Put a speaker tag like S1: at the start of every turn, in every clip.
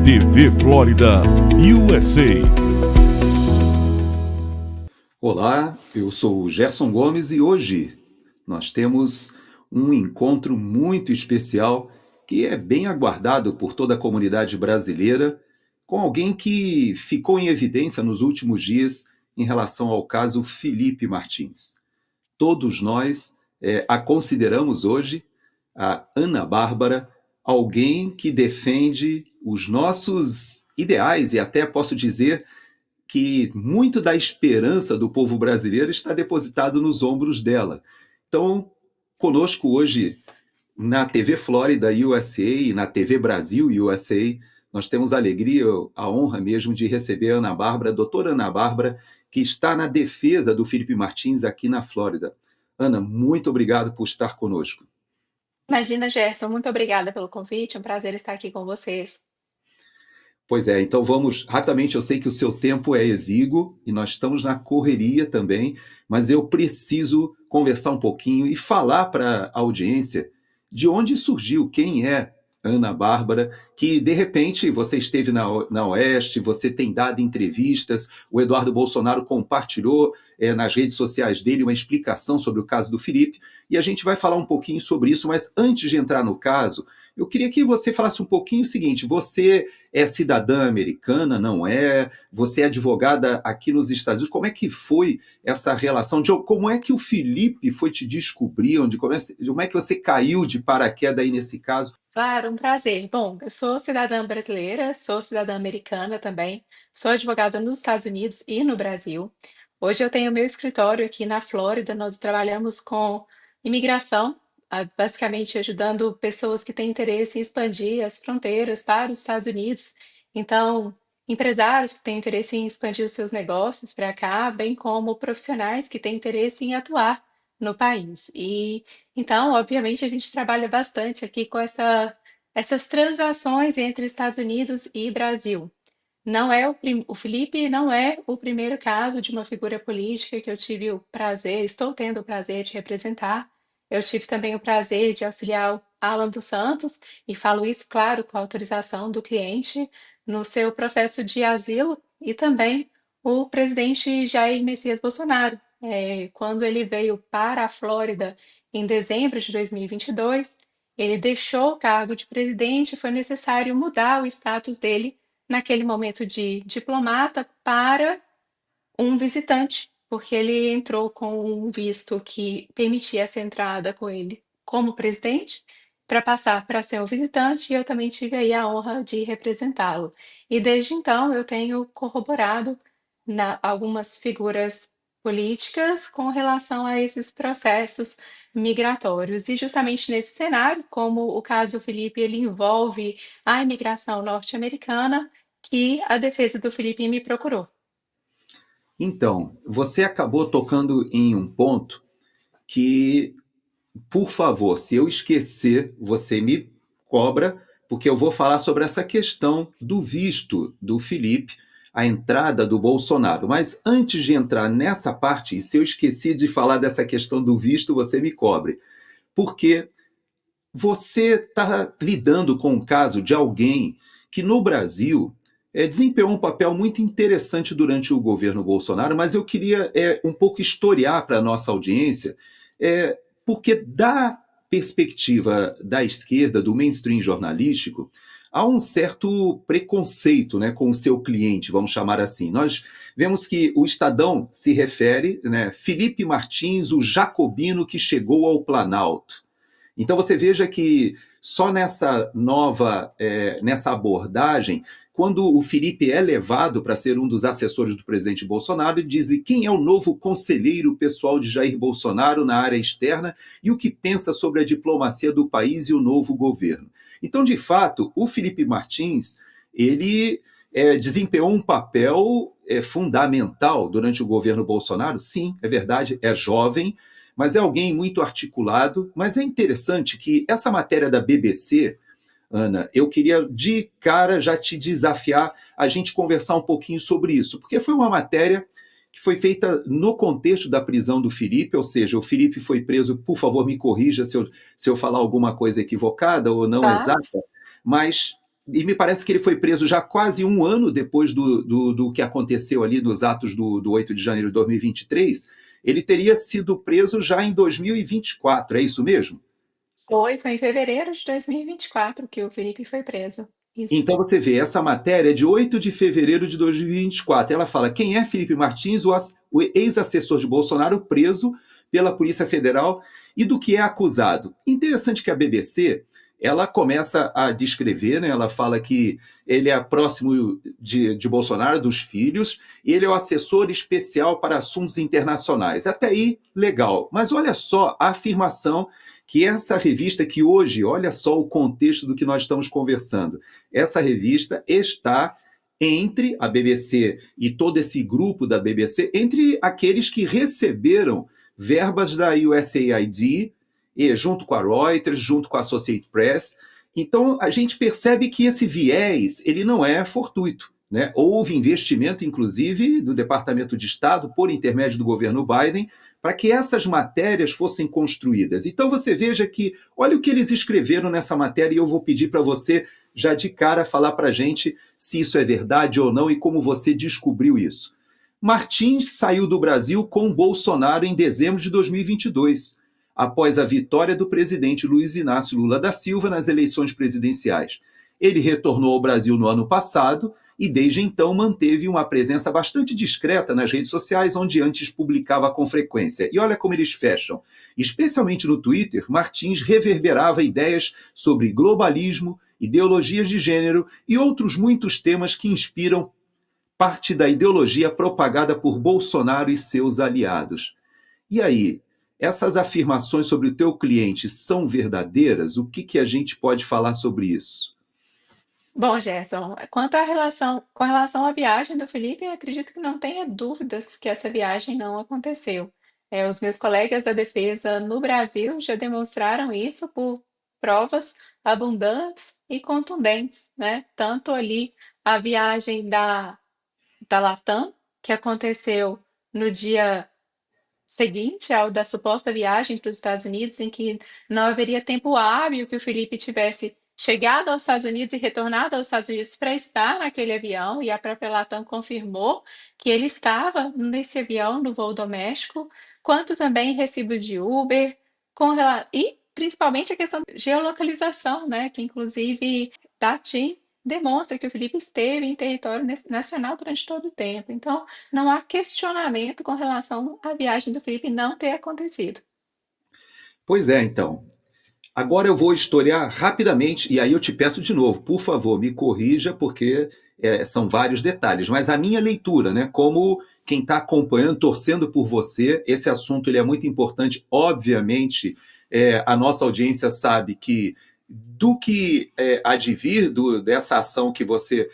S1: TV Flórida, USA.
S2: Olá, eu sou o Gerson Gomes e hoje nós temos um encontro muito especial que é bem aguardado por toda a comunidade brasileira, com alguém que ficou em evidência nos últimos dias em relação ao caso Felipe Martins. Todos nós a consideramos hoje, a Ana Bárbara, alguém que defende os nossos ideais e até posso dizer que muito da esperança do povo brasileiro está depositado nos ombros dela. Então, conosco hoje na TV Flórida USA e na TV Brasil USA, nós temos a alegria, a honra mesmo de receber a Ana Bárbara, a doutora Ana Bárbara, que está na defesa do Felipe Martins aqui na Flórida. Ana, muito obrigado por estar conosco.
S3: Imagina, Gerson, muito obrigada pelo convite, é um prazer estar aqui com vocês.
S2: Pois é, então vamos rapidamente. Eu sei que o seu tempo é exíguo e nós estamos na correria também, mas eu preciso conversar um pouquinho e falar para a audiência de onde surgiu, quem é Ana Bárbara, que de repente você esteve na Oeste, você tem dado entrevistas, o Eduardo Bolsonaro compartilhou nas redes sociais dele uma explicação sobre o caso do Felipe, e a gente vai falar um pouquinho sobre isso, mas antes de entrar no caso, eu queria que você falasse um pouquinho o seguinte: você é cidadã americana, não é? Você é advogada aqui nos Estados Unidos. Como é que foi essa relação? Como é que o Felipe foi te descobrir? Como é que você caiu de paraquedas aí nesse caso?
S3: Claro, um prazer. Bom, eu sou cidadã brasileira, sou cidadã americana também, sou advogada nos Estados Unidos e no Brasil. Hoje eu tenho meu escritório aqui na Flórida, nós trabalhamos com imigração, basicamente ajudando pessoas que têm interesse em expandir as fronteiras para os Estados Unidos. Então, empresários que têm interesse em expandir os seus negócios para cá, bem como profissionais que têm interesse em atuar no país. Então, obviamente, a gente trabalha bastante aqui com essas transações entre Estados Unidos e Brasil. Não é o Felipe não é o primeiro caso de uma figura política que eu tive o prazer, estou tendo o prazer de representar. Eu tive também o prazer de auxiliar o Alan dos Santos, e falo isso, claro, com a autorização do cliente, no seu processo de asilo, e também o presidente Jair Messias Bolsonaro, quando ele veio para a Flórida em dezembro de 2022, ele deixou o cargo de presidente, foi necessário mudar o status dele naquele momento de diplomata para um visitante, porque ele entrou com um visto que permitia essa entrada com ele como presidente, para passar para ser um visitante, e eu também tive aí a honra de representá-lo. E desde então eu tenho corroborado algumas figuras políticas com relação a esses processos migratórios. E justamente nesse cenário, como o caso Felipe, ele envolve a imigração norte-americana, que a defesa do Felipe me procurou.
S2: Então, você acabou tocando em um ponto que, por favor, se eu esquecer, você me cobra, porque eu vou falar sobre essa questão do visto do Felipe, a entrada do Bolsonaro. Mas antes de entrar nessa parte, e se eu esqueci de falar dessa questão do visto, você me cobre. Porque você está lidando com o caso de alguém que no Brasil desempenhou um papel muito interessante durante o governo Bolsonaro, mas eu queria um pouco historiar para a nossa audiência, porque da perspectiva da esquerda, do mainstream jornalístico, há um certo preconceito, né, com o seu cliente, vamos chamar assim. Nós vemos que o Estadão se refere, né, Felipe Martins, o jacobino que chegou ao Planalto. Então você veja que só nessa abordagem, quando o Felipe é levado para ser um dos assessores do presidente Bolsonaro, ele diz quem é o novo conselheiro pessoal de Jair Bolsonaro na área externa e o que pensa sobre a diplomacia do país e o novo governo. Então, de fato, o Felipe Martins, ele desempenhou um papel fundamental durante o governo Bolsonaro. Sim, é verdade, é jovem, mas é alguém muito articulado. Mas é interessante que essa matéria da BBC, Ana, eu queria de cara já te desafiar a gente conversar um pouquinho sobre isso, porque foi uma matéria que foi feita no contexto da prisão do Felipe, ou seja, o Felipe foi preso, por favor me corrija se eu falar alguma coisa equivocada ou não
S3: Tá?
S2: exata, mas e me parece que ele foi preso já quase um ano depois do que aconteceu ali nos atos do 8 de janeiro de 2023, ele teria sido preso já em 2024, é isso mesmo?
S3: Foi em fevereiro de 2024 que o Felipe foi preso. Isso.
S2: Então você vê, essa matéria é de 8 de fevereiro de 2024. Ela fala quem é Felipe Martins, o ex-assessor de Bolsonaro preso pela Polícia Federal e do que é acusado. Interessante que a BBC ela começa a descrever, né? Ela fala que ele é próximo de Bolsonaro, dos filhos, e ele é o assessor especial para assuntos internacionais. Até aí, legal. Mas olha só a afirmação que essa revista que hoje, olha só o contexto do que nós estamos conversando, essa revista está entre a BBC e todo esse grupo da BBC, entre aqueles que receberam verbas da USAID, e junto com a Reuters, junto com a Associated Press. Então, a gente percebe que esse viés ele não é fortuito. Né? Houve investimento, inclusive, do Departamento de Estado, por intermédio do governo Biden, para que essas matérias fossem construídas. Então você veja que, olha o que eles escreveram nessa matéria, e eu vou pedir para você, já de cara, falar para a gente se isso é verdade ou não e como você descobriu isso. Martins saiu do Brasil com Bolsonaro em dezembro de 2022, após a vitória do presidente Luiz Inácio Lula da Silva nas eleições presidenciais. Ele retornou ao Brasil no ano passado e desde então manteve uma presença bastante discreta nas redes sociais, onde antes publicava com frequência. E olha como eles fecham. Especialmente no Twitter, Martins reverberava ideias sobre globalismo, ideologias de gênero e outros muitos temas que inspiram parte da ideologia propagada por Bolsonaro e seus aliados. E aí, essas afirmações sobre o teu cliente são verdadeiras? O que a gente pode falar sobre isso?
S3: Bom, Gerson, quanto à relação, com relação à viagem do Felipe, eu acredito que não tenha dúvidas que essa viagem não aconteceu. Os meus colegas da defesa no Brasil já demonstraram isso por provas abundantes e contundentes, né? Tanto ali a viagem da Latam, que aconteceu no dia seguinte ao da suposta viagem para os Estados Unidos, em que não haveria tempo hábil que o Felipe tivesse chegado aos Estados Unidos e retornado aos Estados Unidos para estar naquele avião, e a própria Latam confirmou que ele estava nesse avião no voo doméstico, quanto também recibo de Uber, e principalmente a questão de geolocalização, né, que inclusive da TIM demonstra que o Felipe esteve em território nacional durante todo o tempo. Então, não há questionamento com relação à viagem do Felipe não ter acontecido.
S2: Pois é, então. Agora eu vou historiar rapidamente, e aí eu te peço de novo, por favor, me corrija, porque são vários detalhes. Mas a minha leitura, né, como quem está acompanhando, torcendo por você, esse assunto ele é muito importante. Obviamente, a nossa audiência sabe que do que advir dessa ação que você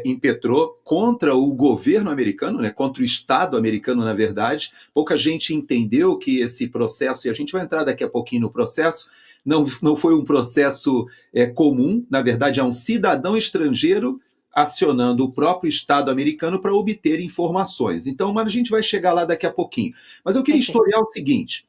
S2: impetrou contra o governo americano, né, contra o Estado americano, na verdade, pouca gente entendeu que esse processo, e a gente vai entrar daqui a pouquinho no processo, não foi um processo comum, na verdade é um cidadão estrangeiro acionando o próprio Estado americano para obter informações. Então, mas a gente vai chegar lá daqui a pouquinho. Mas eu queria
S3: Perfeito.
S2: historiar o seguinte: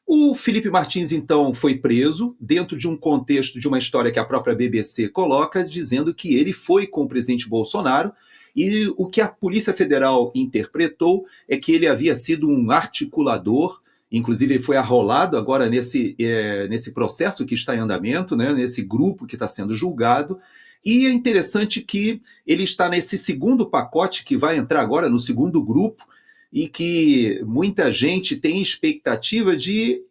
S2: o Felipe Martins, então, foi preso dentro de um contexto de uma história que a própria BBC coloca, dizendo que ele foi com o presidente Bolsonaro, e o que a Polícia Federal interpretou é que ele havia sido um articulador, inclusive ele foi arrolado agora nesse processo que está em andamento, né, nesse grupo que está sendo julgado. E é interessante que ele está nesse segundo pacote que vai entrar agora no segundo grupo, e que muita gente tem expectativa de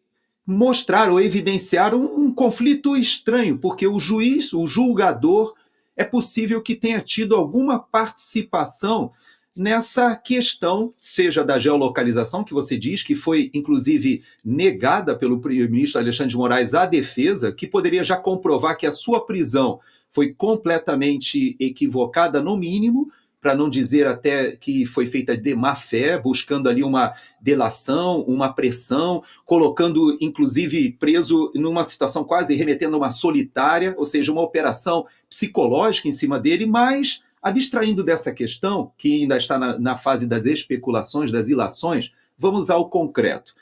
S2: mostrar ou evidenciar um conflito estranho, porque o juiz, o julgador, é possível que tenha tido alguma participação nessa questão, seja da geolocalização, que você diz, que foi inclusive negada pelo primeiro-ministro Alexandre de Moraes à defesa, que poderia já comprovar que a sua prisão foi completamente equivocada, no mínimo, para não dizer até que foi feita de má fé, buscando ali uma delação, uma pressão, colocando inclusive preso numa situação quase remetendo a uma solitária, ou seja, uma operação psicológica em cima dele, mas abstraindo dessa questão, que ainda está na fase das especulações, das ilações, vamos ao concreto.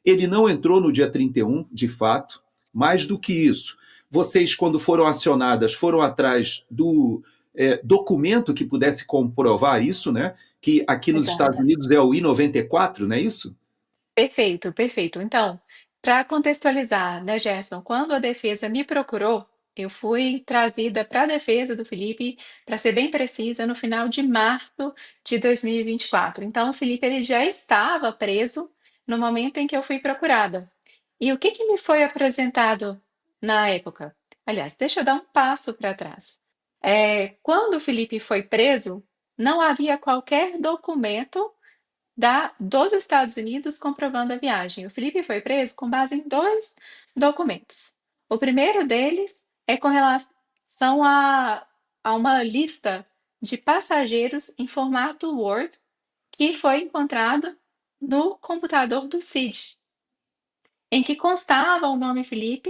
S2: Ele não entrou no dia 31, de fato. Mais do que isso, vocês, quando foram acionadas, foram atrás do documento que pudesse comprovar isso, né? Que aqui nos Estados
S3: Exato.
S2: Unidos é o I-94, não é isso?
S3: Perfeito, perfeito. Então, para contextualizar, né, Gerson, quando a defesa me procurou, eu fui trazida para a defesa do Felipe, para ser bem precisa, no final de março de 2024. Então, o Felipe ele já estava preso no momento em que eu fui procurada. E o que que me foi apresentado na época? Aliás, deixa eu dar um passo para trás. Quando o Felipe foi preso, não havia qualquer documento dos Estados Unidos comprovando a viagem. O Felipe foi preso com base em dois documentos. O primeiro deles é com relação a uma lista de passageiros em formato Word que foi encontrado no computador do Cid, em que constava o nome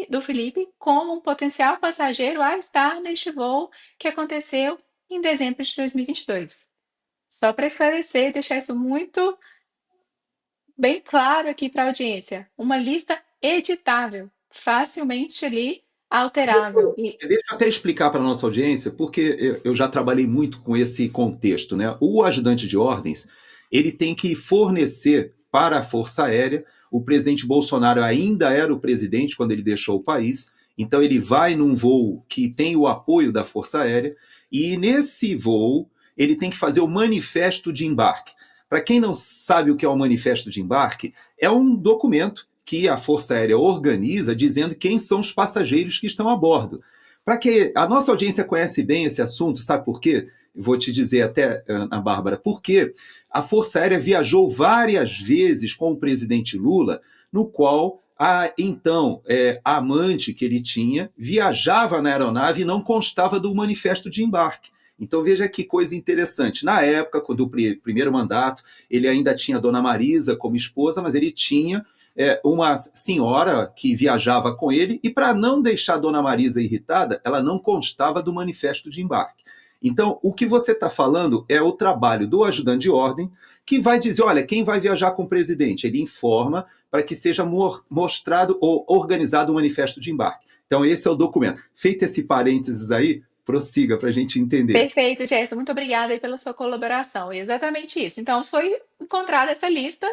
S3: do Felipe como um potencial passageiro a estar neste voo que aconteceu em dezembro de 2022. Só para esclarecer e deixar isso muito bem claro aqui para a audiência, uma lista editável, facilmente ali alterável. E
S2: Deixa eu até explicar para a nossa audiência, porque eu já trabalhei muito com esse contexto, né? O ajudante de ordens, ele tem que fornecer para a Força Aérea, o presidente Bolsonaro ainda era o presidente quando ele deixou o país, então ele vai num voo que tem o apoio da Força Aérea, e nesse voo ele tem que fazer o manifesto de embarque. Para quem não sabe o que é o manifesto de embarque, é um documento que a Força Aérea organiza dizendo quem são os passageiros que estão a bordo. Para que a nossa audiência conhece bem esse assunto, sabe por quê? Vou te dizer até, Ana Bárbara, porque a Força Aérea viajou várias vezes com o presidente Lula, no qual a amante que ele tinha viajava na aeronave e não constava do manifesto de embarque. Então veja que coisa interessante. Na época do primeiro mandato, ele ainda tinha a Dona Marisa como esposa, mas ele tinha uma senhora que viajava com ele, e para não deixar a Dona Marisa irritada, ela não constava do manifesto de embarque. Então, o que você está falando é o trabalho do ajudante de ordem, que vai dizer, olha, quem vai viajar com o presidente? Ele informa para que seja mostrado ou organizado o manifesto de embarque. Então, esse é o documento. Feito esse parênteses aí, prossiga para a gente entender.
S3: perfeito, Gerson, muito obrigada aí pela sua colaboração. Exatamente isso. Então, foi encontrada essa lista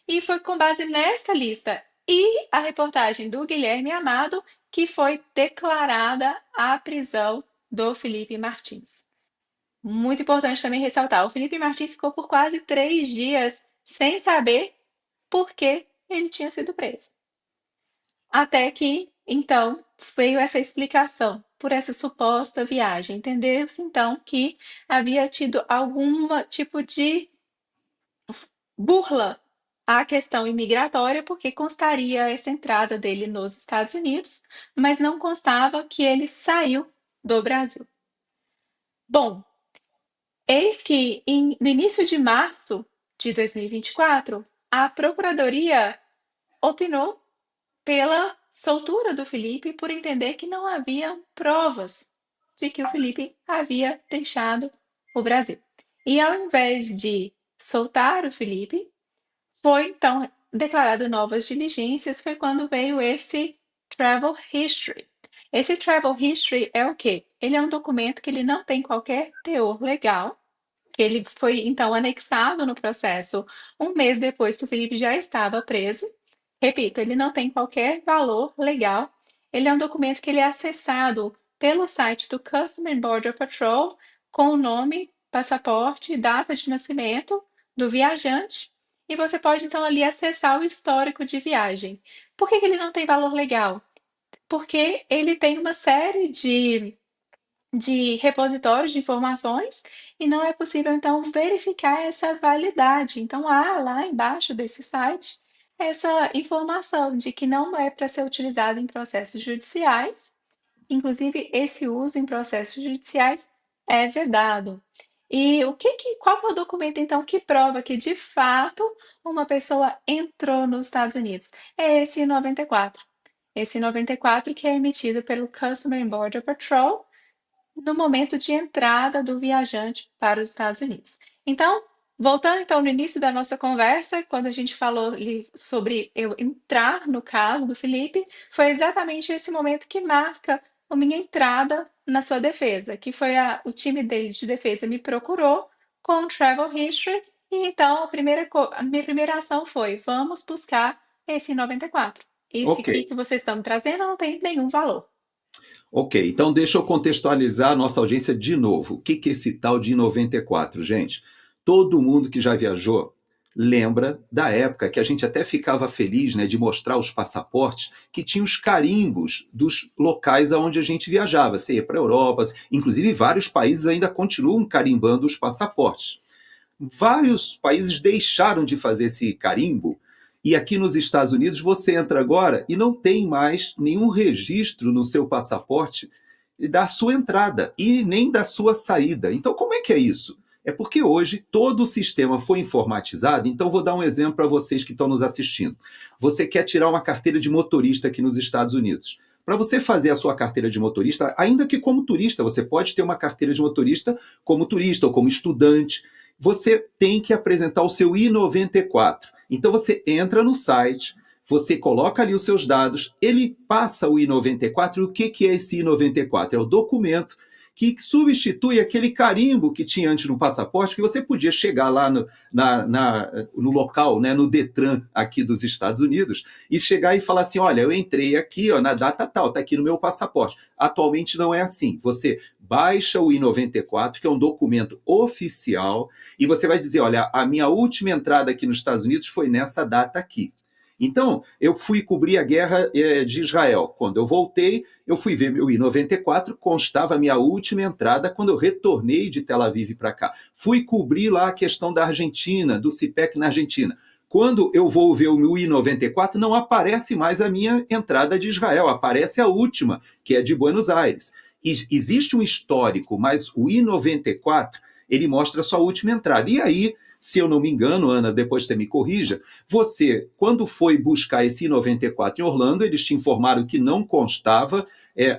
S3: e foi com base nesta lista e a reportagem do Guilherme Amado que foi declarada a prisão do Felipe Martins. Muito importante também ressaltar, o Felipe Martins ficou por quase 3 dias sem saber por que ele tinha sido preso. Até que, então, veio essa explicação por essa suposta viagem. Entendeu-se, então, que havia tido algum tipo de burla à questão imigratória, porque constaria essa entrada dele nos Estados Unidos, mas não constava que ele saiu do Brasil. Bom, eis que no início de março de 2024, a Procuradoria opinou pela soltura do Felipe por entender que não havia provas de que o Felipe havia deixado o Brasil. E ao invés de soltar o Felipe, foi então declarado novas diligências, foi quando veio esse travel history. Esse travel history é o quê? Ele é um documento que ele não tem qualquer teor legal, que ele foi então anexado no processo um mês depois que o Felipe já estava preso. Repito, ele não tem qualquer valor legal. Ele é um documento que ele é acessado pelo site do Customs and Border Patrol com o nome, passaporte, data de nascimento do viajante. E você pode então ali acessar o histórico de viagem. Por que que ele não tem valor legal? Porque ele tem uma série de repositórios de informações e não é possível, então, verificar essa validade. Então, há lá embaixo desse site essa informação de que não é para ser utilizado em processos judiciais, inclusive esse uso em processos judiciais é vedado. E qual que é o documento, então, que prova que de fato uma pessoa entrou nos Estados Unidos? É esse 94. Esse 94 que é emitido pelo Customs and Border Patrol no momento de entrada do viajante para os Estados Unidos. Então, voltando então no início da nossa conversa, quando a gente falou ali sobre eu entrar no caso do Felipe, foi exatamente esse momento que marca a minha entrada na sua defesa, que foi o time dele de defesa me procurou com o travel history, e então a minha primeira ação foi: "Vamos buscar esse 94. Esse
S2: Ok.
S3: aqui que vocês estão me trazendo não tem nenhum valor".
S2: Ok, então deixa eu contextualizar a nossa audiência de novo. O que é esse tal de I-94, gente? Todo mundo que já viajou lembra da época que a gente até ficava feliz, né, de mostrar os passaportes que tinham os carimbos dos locais aonde a gente viajava. Você ia para a Europa, inclusive vários países ainda continuam carimbando os passaportes. Vários países deixaram de fazer esse carimbo, e aqui nos Estados Unidos você entra agora e não tem mais nenhum registro no seu passaporte da sua entrada e nem da sua saída. Então, como é que é isso? É porque hoje todo o sistema foi informatizado. Então, vou dar um exemplo para vocês que estão nos assistindo. Você quer tirar uma carteira de motorista aqui nos Estados Unidos. Para você fazer a sua carteira de motorista, ainda que como turista, você pode ter uma carteira de motorista como turista ou como estudante, você tem que apresentar o seu I-94. Então você entra no site, você coloca ali os seus dados, ele passa o I-94. E o que é esse I-94? É o documento que substitui aquele carimbo que tinha antes no passaporte, que você podia chegar lá no local, né, no Detran aqui dos Estados Unidos, e chegar e falar assim: olha, eu entrei aqui ó, na data tal, está aqui no meu passaporte. Atualmente não é assim. Você baixa o I-94, que é um documento oficial, e você vai dizer: olha, a minha última entrada aqui nos Estados Unidos foi nessa data aqui. Então, eu fui cobrir a guerra de Israel. Quando eu voltei, eu fui ver meu I-94, constava a minha última entrada quando eu retornei de Tel Aviv para cá. Fui cobrir lá a questão da Argentina, do CIPEC na Argentina. Quando eu vou ver o meu I-94, não aparece mais a minha entrada de Israel, aparece a última, que é de Buenos Aires. Existe um histórico, mas o I-94, ele mostra a sua última entrada. E aí, se eu não me engano, Ana, depois você me corrija, você, quando foi buscar esse I-94 em Orlando, eles te informaram que não constava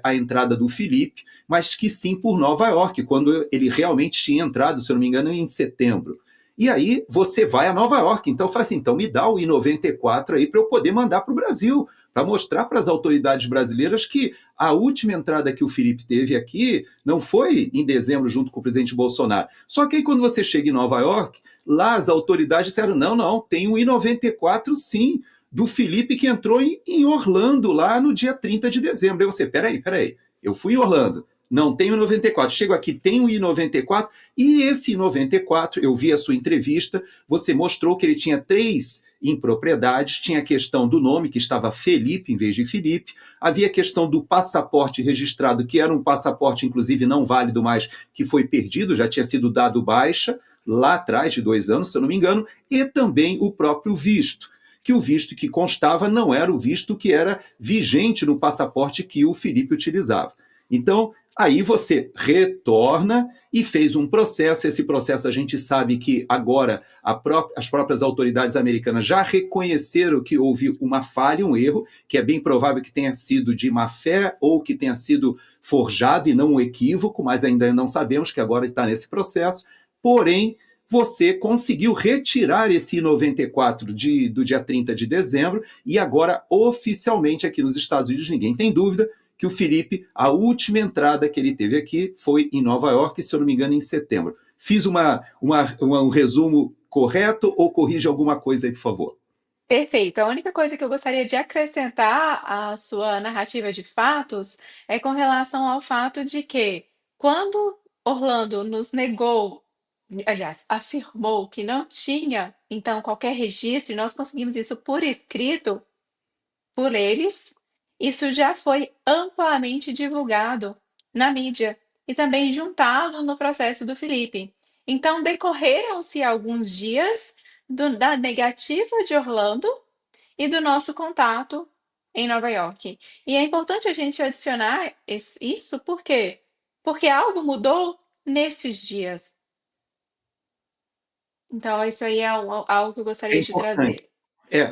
S2: a entrada do Felipe, mas que sim por Nova York, quando ele realmente tinha entrado, se eu não me engano, em setembro. E aí você vai a Nova York. Então fala assim: então me dá o I-94 aí para eu poder mandar para o Brasil, para mostrar para as autoridades brasileiras que a última entrada que o Felipe teve aqui não foi em dezembro junto com o presidente Bolsonaro. Só que aí quando você chega em Nova York, lá as autoridades disseram: não, tem o I-94 sim, do Felipe que entrou em Orlando lá no dia 30 de dezembro. Aí você: peraí, eu fui em Orlando, não tenho I-94, chego aqui, tenho I-94, e esse I-94, eu vi a sua entrevista, você mostrou que ele tinha 3 impropriedades, tinha a questão do nome, que estava Felipe em vez de Felipe, havia a questão do passaporte registrado, que era um passaporte, inclusive, não válido mais, que foi perdido, já tinha sido dado baixa, lá atrás de 2 anos, se eu não me engano, e também o próprio visto, que o visto que constava não era o visto que era vigente no passaporte que o Felipe utilizava. Então, aí você retorna e fez um processo. Esse processo a gente sabe que agora as próprias autoridades americanas já reconheceram que houve uma falha, um erro, que é bem provável que tenha sido de má fé ou que tenha sido forjado e não um equívoco, mas ainda não sabemos, que agora está nesse processo. Porém, você conseguiu retirar esse I-94 do dia 30 de dezembro e agora, oficialmente, aqui nos Estados Unidos, ninguém tem dúvida que o Felipe, a última entrada que ele teve aqui foi em Nova York, se eu não me engano, em setembro. Fiz um resumo correto ou corrige alguma coisa aí, por favor?
S3: Perfeito. A única coisa que eu gostaria de acrescentar à sua narrativa de fatos é com relação ao fato de que, quando Orlando nos negou, aliás, afirmou que não tinha, então, qualquer registro, e nós conseguimos isso por escrito por eles, isso já foi amplamente divulgado na mídia e também juntado no processo do Felipe. Então, decorreram-se alguns dias da negativa de Orlando e do nosso contato em Nova York. E é importante a gente adicionar isso, por quê? Porque algo mudou nesses dias. Então, isso aí é algo que eu
S2: É
S3: gostaria de
S2: importante.
S3: trazer.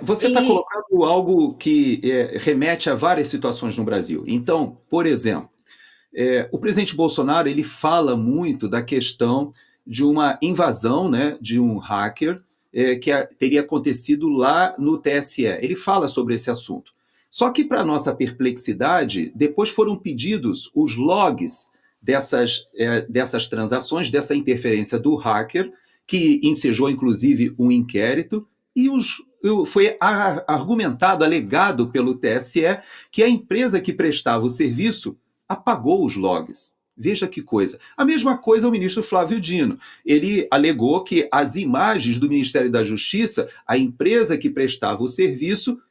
S2: Você está
S3: E
S2: colocando algo que remete a várias situações no Brasil. Então, por exemplo, o presidente Bolsonaro ele fala muito da questão de uma invasão, né, de um hacker teria acontecido lá no TSE. Ele fala sobre esse assunto. Só que, para nossa perplexidade, depois foram pedidos os logs dessas transações, dessa interferência do hacker, que ensejou inclusive um inquérito, e foi argumentado, alegado pelo TSE, que a empresa que prestava o serviço apagou os logs. Veja que coisa. A mesma coisa o ministro Flávio Dino. Ele alegou que as imagens do Ministério da Justiça, a empresa que prestava o serviço,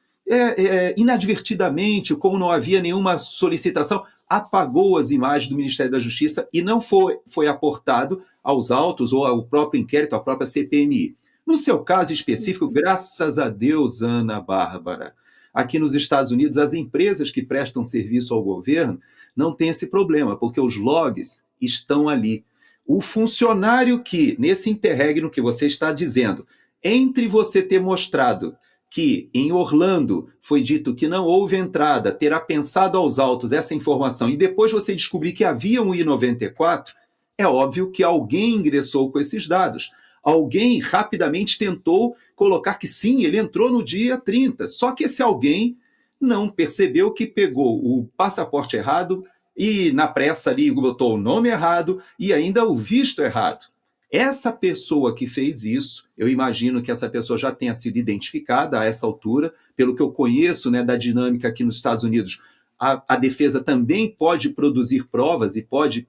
S2: inadvertidamente, como não havia nenhuma solicitação, apagou as imagens do Ministério da Justiça e não foi aportado aos autos ou ao próprio inquérito, à própria CPMI. No seu caso específico, graças a Deus, Ana Bárbara, aqui nos Estados Unidos, as empresas que prestam serviço ao governo não têm esse problema, porque os logs estão ali. O funcionário que, nesse interregno que você está dizendo, entre você ter mostrado que em Orlando foi dito que não houve entrada, terá pensado aos autos essa informação e depois você descobrir que havia um I-94, é óbvio que alguém ingressou com esses dados. Alguém rapidamente tentou colocar que sim, ele entrou no dia 30, só que esse alguém não percebeu que pegou o passaporte errado e na pressa ali botou o nome errado e ainda o visto errado. Essa pessoa que fez isso, eu imagino que essa pessoa já tenha sido identificada a essa altura, pelo que eu conheço, né, da dinâmica aqui nos Estados Unidos, a defesa também pode produzir provas e pode,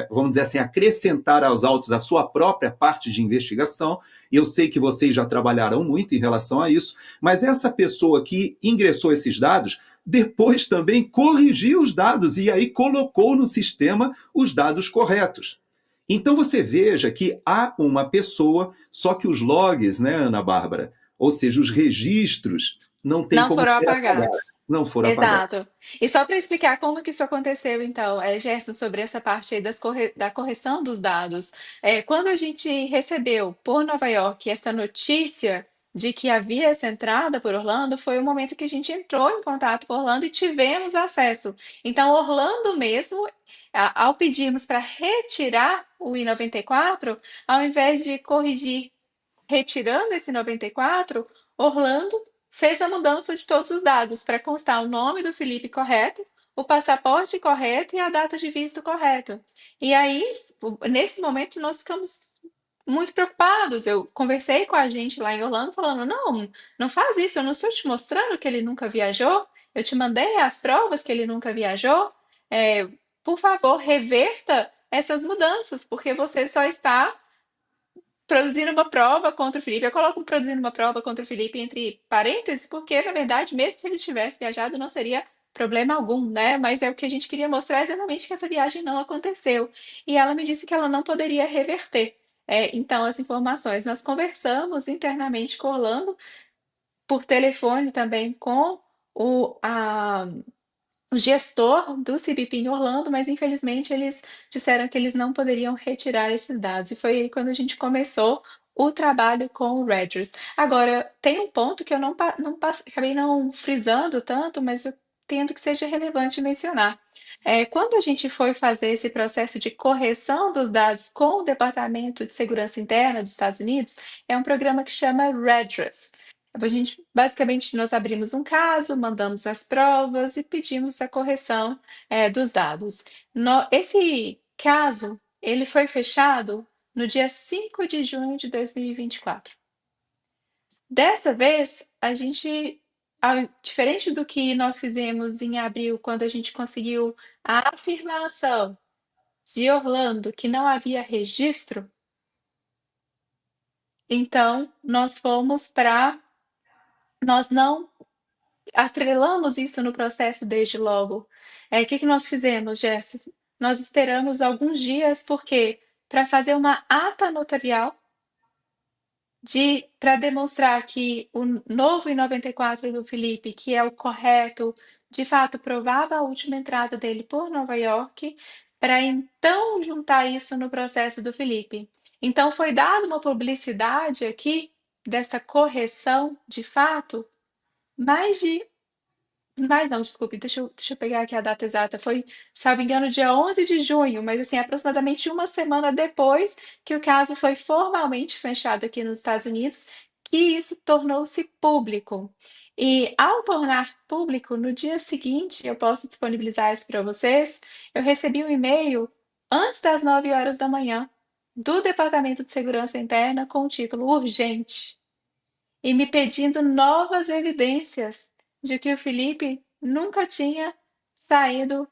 S2: vamos dizer assim, acrescentar aos autos a sua própria parte de investigação. Eu sei que vocês já trabalharam muito em relação a isso, mas essa pessoa que ingressou esses dados, depois também corrigiu os dados e aí colocou no sistema os dados corretos. Então você veja que há uma pessoa, só que os logs, né, Ana Bárbara, ou seja, os registros, não tem
S3: Não
S2: como
S3: foram
S2: ser apagados.
S3: apagados.
S2: Não foram apagados.
S3: Exato. E só para explicar como que isso aconteceu, então, Gerson, sobre essa parte aí da correção dos dados. Quando a gente recebeu por Nova York essa notícia de que havia essa entrada por Orlando, foi o momento que a gente entrou em contato com Orlando e tivemos acesso. Então, Orlando mesmo, ao pedirmos para retirar o I-94, ao invés de corrigir retirando esse 94, Orlando fez a mudança de todos os dados para constar o nome do Felipe correto, o passaporte correto e a data de visto correto. E aí, nesse momento, nós ficamos muito preocupados. Eu conversei com a gente lá em Orlando, falando: não, não faz isso, eu não estou te mostrando que ele nunca viajou, eu te mandei as provas que ele nunca viajou. É, por favor, reverta essas mudanças, porque você só está produzindo uma prova contra o Felipe. Eu coloco produzindo uma prova contra o Felipe entre parênteses, porque, na verdade, mesmo se ele tivesse viajado, não seria problema algum, né? Mas é o que a gente queria mostrar exatamente que essa viagem não aconteceu. E ela me disse que ela não poderia reverter. Então, as informações. Nós conversamos internamente com Orlando, por telefone também com o gestor do CBP em Orlando, mas infelizmente eles disseram que eles não poderiam retirar esses dados. E foi aí quando a gente começou o trabalho com o Redress. Agora, tem um ponto que eu acabei não frisando tanto, mas eu entendo que seja relevante mencionar. Quando a gente foi fazer esse processo de correção dos dados com o Departamento de Segurança Interna dos Estados Unidos, é um programa que chama Redress. Basicamente, nós abrimos um caso, mandamos as provas e pedimos a correção, dos dados. Esse caso, ele foi fechado no dia 5 de junho de 2024. Dessa vez, a gente, diferente do que nós fizemos em abril, quando a gente conseguiu a afirmação de Orlando que não havia registro, então nós não atrelamos isso no processo desde logo. Que nós fizemos, Jess? Nós esperamos alguns dias, porque para fazer uma ata notarial para demonstrar que o novo I-94 do Felipe, que é o correto, de fato provava a última entrada dele por Nova York, para então juntar isso no processo do Felipe. Então foi dada uma publicidade aqui dessa correção de fato, mais de não, desculpe, deixa eu pegar aqui a data exata. Foi, se não me engano, dia 11 de junho, mas assim, aproximadamente uma semana depois que o caso foi formalmente fechado aqui nos Estados Unidos, que isso tornou-se público. E ao tornar público, no dia seguinte, eu posso disponibilizar isso para vocês, eu recebi um e-mail antes das 9 horas da manhã do Departamento de Segurança Interna com o título urgente e me pedindo novas evidências de que o Felipe nunca tinha saído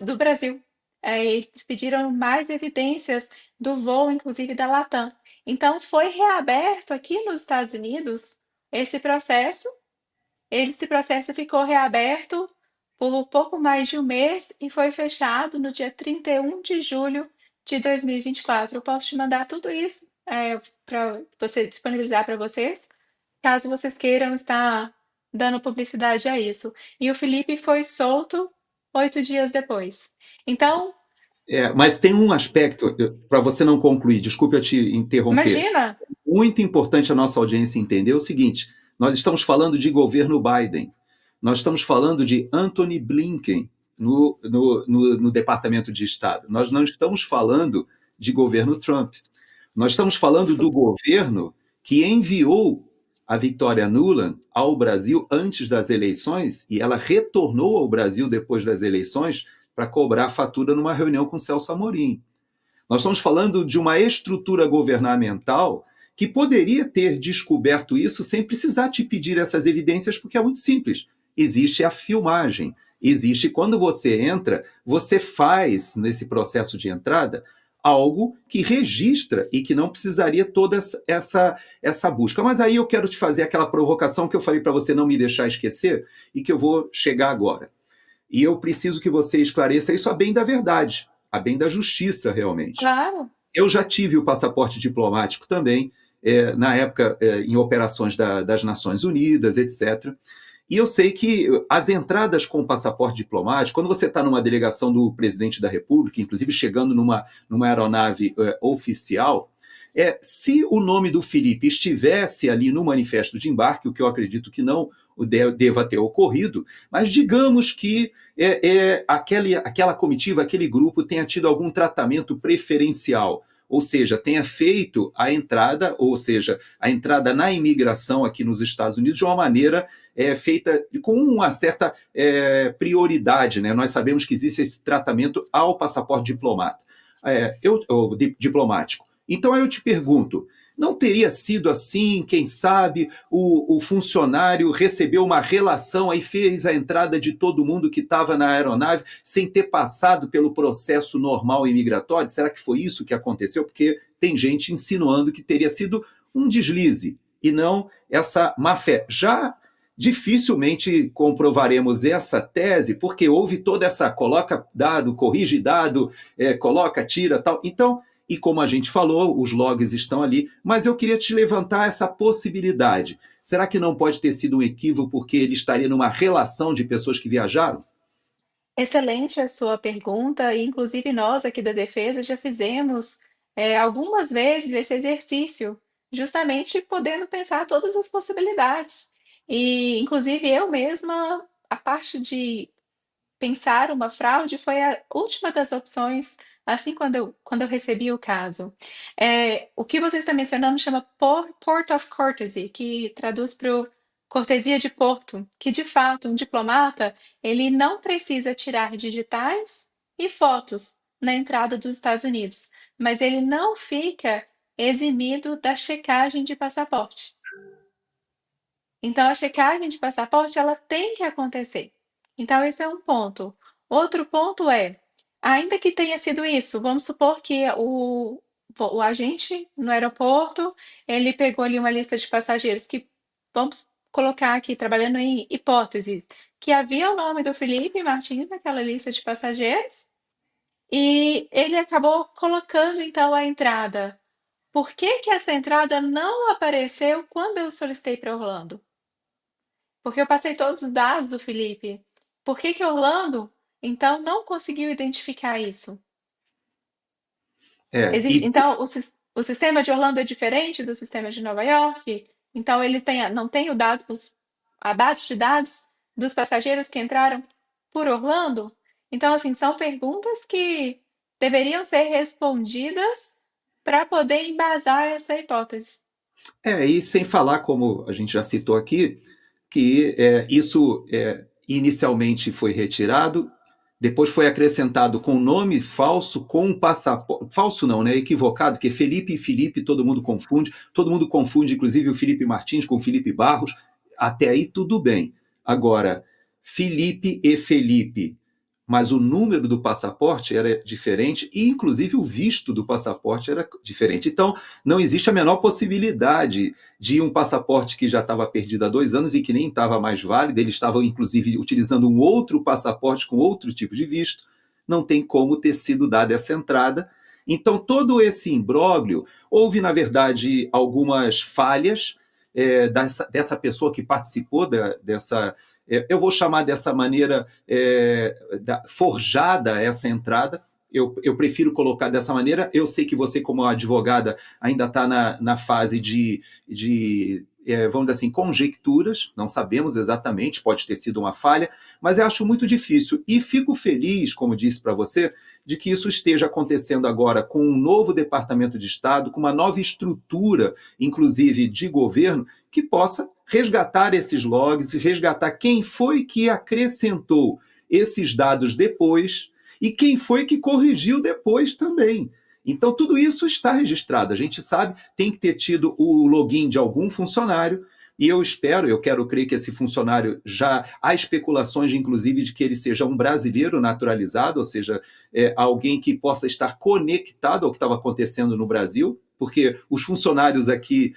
S3: do Brasil. Eles pediram mais evidências do voo, inclusive da Latam. Então, foi reaberto aqui nos Estados Unidos esse processo. Esse processo ficou reaberto por pouco mais de um mês e foi fechado no dia 31 de julho de 2024. Eu posso te mandar tudo isso para você disponibilizar para vocês, caso vocês queiram estar dando publicidade a isso. E o Felipe foi solto 8 dias depois. Então,
S2: Mas tem um aspecto, para você não concluir, desculpe eu te interromper.
S3: imagina,
S2: Muito importante a nossa audiência entender o seguinte: nós estamos falando de governo Biden, nós estamos falando de Anthony Blinken no Departamento de Estado, nós não estamos falando de governo Trump, nós estamos falando do governo que enviou a Victoria Nuland ao Brasil antes das eleições e ela retornou ao Brasil depois das eleições para cobrar a fatura numa reunião com Celso Amorim. Nós estamos falando de uma estrutura governamental que poderia ter descoberto isso sem precisar te pedir essas evidências, porque é muito simples. Existe a filmagem. Existe, quando você entra, você faz, nesse processo de entrada, algo que registra e que não precisaria toda essa busca. Mas aí eu quero te fazer aquela provocação que eu falei para você não me deixar esquecer e que eu vou chegar agora. E eu preciso que você esclareça isso a bem da verdade, a bem da justiça, realmente.
S3: claro.
S2: Eu já tive o passaporte diplomático também, na época, em operações das Nações Unidas, etc. E eu sei que as entradas com passaporte diplomático, quando você está numa delegação do presidente da República, inclusive chegando numa aeronave oficial, se o nome do Felipe estivesse ali no manifesto de embarque, o que eu acredito que não deva ter ocorrido, mas digamos que aquela comitiva, aquele grupo tenha tido algum tratamento preferencial, ou seja, tenha feito a entrada, ou seja, a entrada na imigração aqui nos Estados Unidos de uma maneira feita com uma certa prioridade, né? Nós sabemos que existe esse tratamento ao passaporte diplomático. Então eu te pergunto, não teria sido assim, quem sabe, o funcionário recebeu uma relação e fez a entrada de todo mundo que estava na aeronave sem ter passado pelo processo normal imigratório? Será que foi isso que aconteceu? Porque tem gente insinuando que teria sido um deslize e não essa má-fé. Já dificilmente comprovaremos essa tese, porque houve toda essa coloca dado, corrige dado, coloca, tira, tal. Então, e como a gente falou, os logs estão ali, mas eu queria te levantar essa possibilidade. Será que não pode ter sido um equívoco porque ele estaria numa relação de pessoas que viajaram?
S3: Excelente a sua pergunta, e inclusive nós aqui da defesa já fizemos algumas vezes esse exercício, justamente podendo pensar todas as possibilidades. E inclusive eu mesma, a parte de pensar uma fraude foi a última das opções, assim, quando eu recebi o caso. O que você está mencionando chama Port of Courtesy, que traduz para o cortesia de porto, que de fato um diplomata, ele não precisa tirar digitais e fotos na entrada dos Estados Unidos, mas ele não fica eximido da checagem de passaporte. Então a checagem de passaporte, ela tem que acontecer. Então esse é um ponto. Outro ponto é, ainda que tenha sido isso, vamos supor que o agente no aeroporto, ele pegou ali uma lista de passageiros que, vamos colocar aqui, trabalhando em hipóteses, que havia o nome do Felipe Martins naquela lista de passageiros, e ele acabou colocando então a entrada. Por que que essa entrada não apareceu quando eu solicitei para Orlando? Porque eu passei todos os dados do Felipe. Por que que Orlando, então, não conseguiu identificar isso?
S2: E
S3: Então, o sistema de Orlando é diferente do sistema de Nova York? Então, eles não têm a base de dados dos passageiros que entraram por Orlando? Então, assim, são perguntas que deveriam ser respondidas para poder embasar essa hipótese.
S2: e sem falar, como a gente já citou aqui, que isso inicialmente foi retirado, depois foi acrescentado com nome falso, com um passaporte. Falso não, né? Equivocado, porque Felipe e Felipe todo mundo confunde, inclusive o Felipe Martins com Felipe Barros. Até aí tudo bem. Agora, Felipe e Felipe, mas o número do passaporte era diferente e, inclusive, o visto do passaporte era diferente. Então, não existe a menor possibilidade de um passaporte que já estava perdido há 2 anos e que nem estava mais válido, eles estavam, inclusive, utilizando um outro passaporte com outro tipo de visto, não tem como ter sido dada essa entrada. Então, todo esse imbróglio, houve, na verdade, algumas falhas dessa pessoa que participou dessa eu vou chamar dessa maneira forjada essa entrada. Eu prefiro colocar dessa maneira. Eu sei que você, como advogada, ainda está na fase de vamos dizer assim, conjecturas, não sabemos exatamente, pode ter sido uma falha, mas eu acho muito difícil. E fico feliz, como disse para você, de que isso esteja acontecendo agora com um novo Departamento de Estado, com uma nova estrutura, inclusive de governo, que possa resgatar esses logs, resgatar quem foi que acrescentou esses dados depois e quem foi que corrigiu depois também. Então, tudo isso está registrado. A gente sabe, tem que ter tido o login de algum funcionário, e eu quero crer que esse funcionário há especulações, inclusive, de que ele seja um brasileiro naturalizado, ou seja, alguém que possa estar conectado ao que estava acontecendo no Brasil, porque os funcionários aqui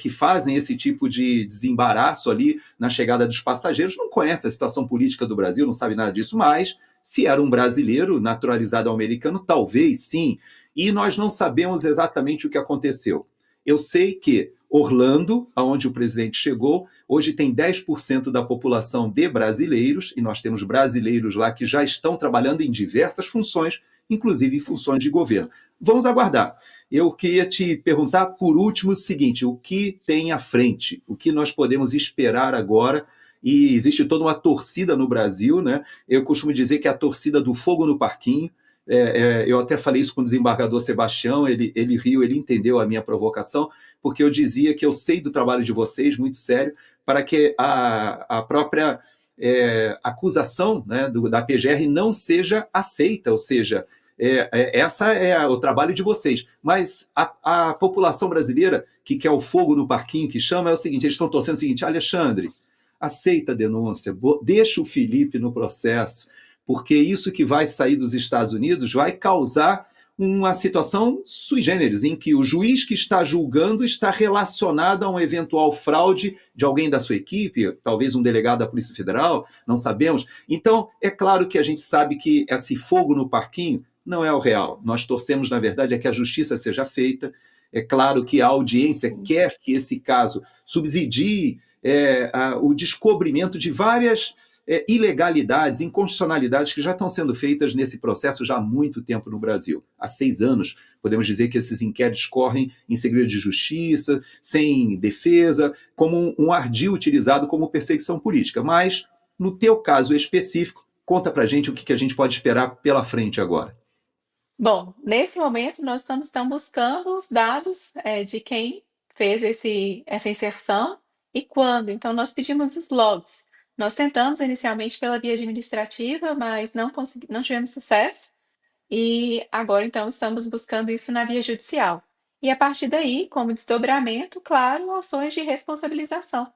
S2: que fazem esse tipo de desembaraço ali na chegada dos passageiros não conhecem a situação política do Brasil, não sabem nada disso, mas se era um brasileiro naturalizado americano, talvez sim. E nós não sabemos exatamente o que aconteceu. Eu sei que Orlando, aonde o presidente chegou, hoje tem 10% da população de brasileiros, e nós temos brasileiros lá que já estão trabalhando em diversas funções, inclusive funções de governo. Vamos aguardar. Eu queria te perguntar, por último, o seguinte: o que tem à frente? O que nós podemos esperar agora? E existe toda uma torcida no Brasil, né? Eu costumo dizer que é a torcida do fogo no parquinho. Eu até falei isso com o desembargador Sebastião, ele riu, ele entendeu a minha provocação, porque eu dizia que eu sei do trabalho de vocês, muito sério, para que a própria acusação, né, da PGR não seja aceita, ou seja, essa é o trabalho de vocês. Mas a população brasileira, que quer o fogo no parquinho, que chama, é o seguinte: eles estão torcendo o seguinte: Alexandre, aceita a denúncia, deixa o Felipe no processo, porque isso que vai sair dos Estados Unidos vai causar uma situação sui generis, em que o juiz que está julgando está relacionado a uma eventual fraude de alguém da sua equipe, talvez um delegado da Polícia Federal, não sabemos. Então, é claro que a gente sabe que esse fogo no parquinho não é o real. Nós torcemos, na verdade, que a justiça seja feita. É claro que a audiência quer que esse caso subsidie o descobrimento de várias ilegalidades, inconstitucionalidades que já estão sendo feitas nesse processo já há muito tempo no Brasil. Há 6 anos, podemos dizer que esses inquéritos correm em segredo de justiça, sem defesa, como um ardil utilizado como perseguição política. Mas, no teu caso específico, conta pra gente o que a gente pode esperar pela frente agora.
S3: Bom, nesse momento nós estamos então buscando os dados, de quem fez essa inserção e quando. Então nós pedimos os logs. Nós tentamos inicialmente pela via administrativa, mas não tivemos sucesso, e agora então estamos buscando isso na via judicial. E a partir daí, como desdobramento, claro, ações de responsabilização,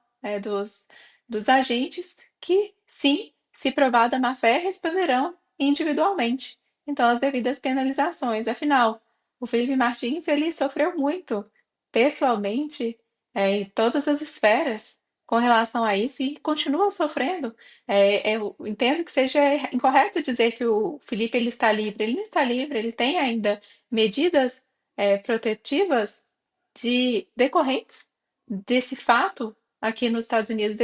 S3: dos agentes que, sim, se provada má-fé, responderão individualmente. Então, as devidas penalizações. Afinal, o Felipe Martins, ele sofreu muito, pessoalmente, em todas as esferas, com relação a isso, e continua sofrendo. Eu entendo que seja incorreto dizer que o Felipe ele está livre. Ele não está livre, ele tem ainda medidas, protetivas decorrentes desse fato aqui nos Estados Unidos.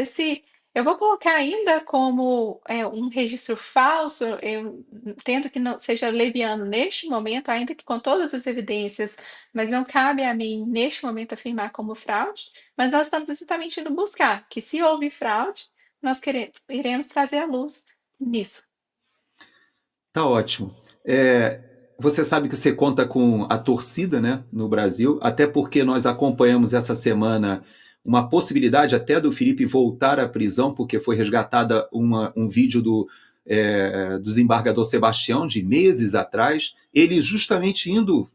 S3: Eu vou colocar ainda como um registro falso. Eu entendo que não seja leviano neste momento, ainda que com todas as evidências, mas não cabe a mim, neste momento, afirmar como fraude. Mas nós estamos exatamente indo buscar que, se houve fraude, nós iremos trazer à luz nisso.
S2: Tá ótimo. Você sabe que você conta com a torcida, né, no Brasil, até porque nós acompanhamos essa semana uma possibilidade até do Felipe voltar à prisão, porque foi resgatada um vídeo do desembargador Sebastião, de meses atrás, ele justamente indo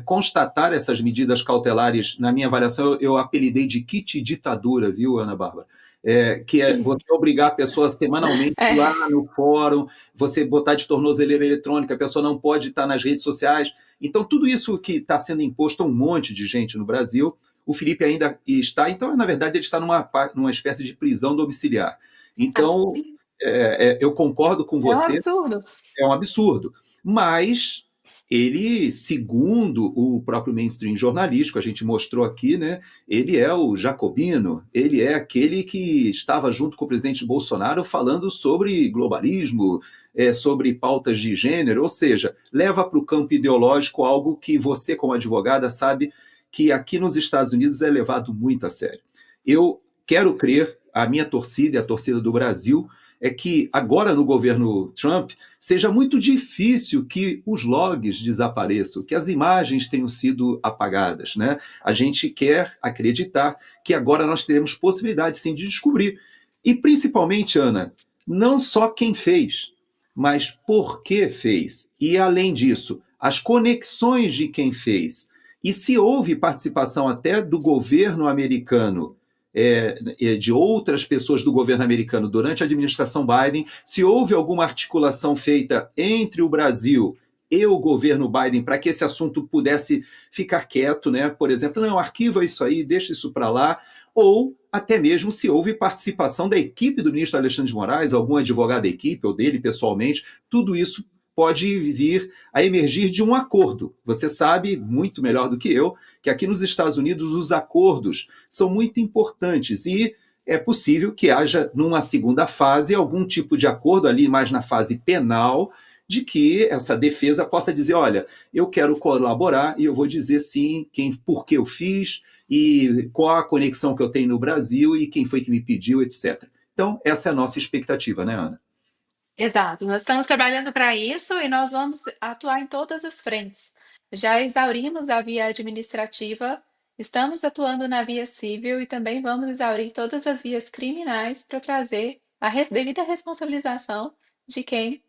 S2: constatar essas medidas cautelares. Na minha avaliação, eu apelidei de kit ditadura, viu, Ana Bárbara? Que é você obrigar a pessoa semanalmente lá
S3: É,
S2: no fórum, você botar de tornozeleira eletrônica, a pessoa não pode estar nas redes sociais. Então, tudo isso que está sendo imposto a um monte de gente no Brasil, o Felipe ainda está. Então, na verdade, ele está numa espécie de prisão domiciliar.
S3: está,
S2: Então,
S3: sim.
S2: eu concordo com
S3: É um
S2: você,
S3: absurdo.
S2: é um absurdo. Mas ele, segundo o próprio mainstream jornalístico, a gente mostrou aqui, né? Ele é o jacobino, ele é aquele que estava junto com o presidente Bolsonaro falando sobre globalismo, sobre pautas de gênero, ou seja, leva para o campo ideológico algo que você, como advogada, sabe que aqui nos Estados Unidos é levado muito a sério. Eu quero crer, a minha torcida e a torcida do Brasil, é que agora no governo Trump seja muito difícil que os logs desapareçam, que as imagens tenham sido apagadas, né? A gente quer acreditar que agora nós teremos possibilidade, sim, de descobrir. E principalmente, Ana, não só quem fez, mas por que fez. E além disso, as conexões de quem fez. E se houve participação até do governo americano, de outras pessoas do governo americano durante a administração Biden, se houve alguma articulação feita entre o Brasil e o governo Biden para que esse assunto pudesse ficar quieto, né? Por exemplo, não, arquiva isso aí, deixa isso para lá, ou até mesmo se houve participação da equipe do ministro Alexandre de Moraes, algum advogado da equipe ou dele pessoalmente, tudo isso pode vir a emergir de um acordo. Você sabe muito melhor do que eu que aqui nos Estados Unidos os acordos são muito importantes e é possível que haja, numa segunda fase, algum tipo de acordo ali mais na fase penal, de que essa defesa possa dizer, olha, eu quero colaborar e eu vou dizer sim, por que eu fiz e qual a conexão que eu tenho no Brasil e quem foi que me pediu, etc. Então, essa é a nossa expectativa, né, Ana?
S3: Exato, nós estamos trabalhando para isso e nós vamos atuar em todas as frentes. Já exaurimos a via administrativa, estamos atuando na via civil e também vamos exaurir todas as vias criminais para trazer a devida responsabilização de quem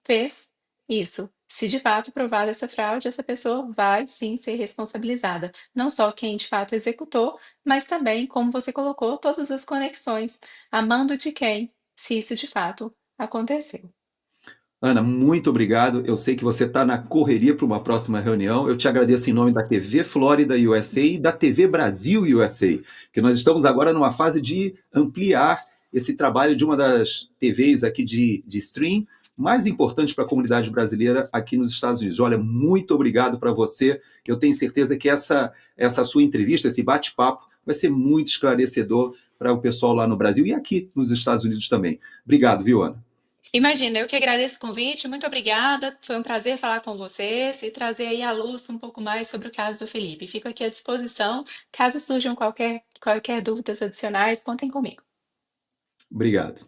S3: fez isso. Se de fato provada essa fraude, essa pessoa vai sim ser responsabilizada. Não só quem de fato executou, mas também, como você colocou, todas as conexões, a mando de quem, se isso de fato aconteceu.
S2: Ana, muito obrigado. Eu sei que você está na correria para uma próxima reunião. Eu te agradeço em nome da TV Flórida USA e da TV Brasil USA, que nós estamos agora numa fase de ampliar esse trabalho de uma das TVs aqui de stream mais importantes para a comunidade brasileira aqui nos Estados Unidos. Olha, muito obrigado para você. Eu tenho certeza que essa sua entrevista, esse bate-papo, vai ser muito esclarecedor para o pessoal lá no Brasil e aqui nos Estados Unidos também. Obrigado, viu, Ana?
S3: Imagina, eu que agradeço o convite, muito obrigada. Foi um prazer falar com vocês e trazer aí à luz um pouco mais sobre o caso do Felipe. Fico aqui à disposição. Caso surjam qualquer dúvidas adicionais, contem comigo.
S2: Obrigado.